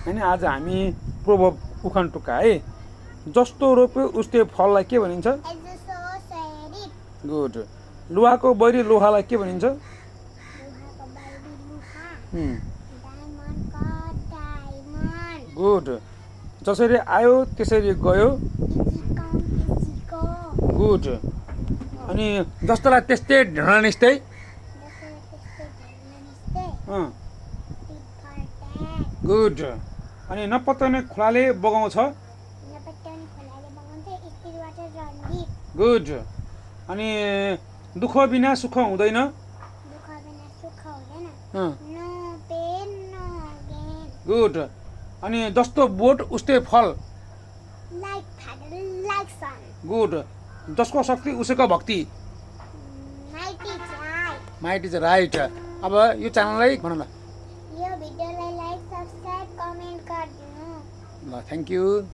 अनि आज हामी प्रभव उखान टुक्का है जस्तो रोप्यो उस्तै फललाई के भनिन्छ गुड लुहाको बैरी लोहालाई के भनिन्छ गुड जसरी आयो त्यसरी गयो गुड अनि जस्तोलाई त्यस्तै ढेँडा निस्तै गुड अनि नपत्याउने खोलाले बगाउँछ गुड अनि दुःख बिना सुख हुँदैन गुड अनि जस्तो बोट उस्तै फल गुड जसको शक्ति उसैको भक्ति माइट इज राइट अब यो च्यानललाई भन ल यो भिडियोलाई लाइक सब्स्क्राइब कमेन्ट गरिदिनु ल थ्याङ्क यू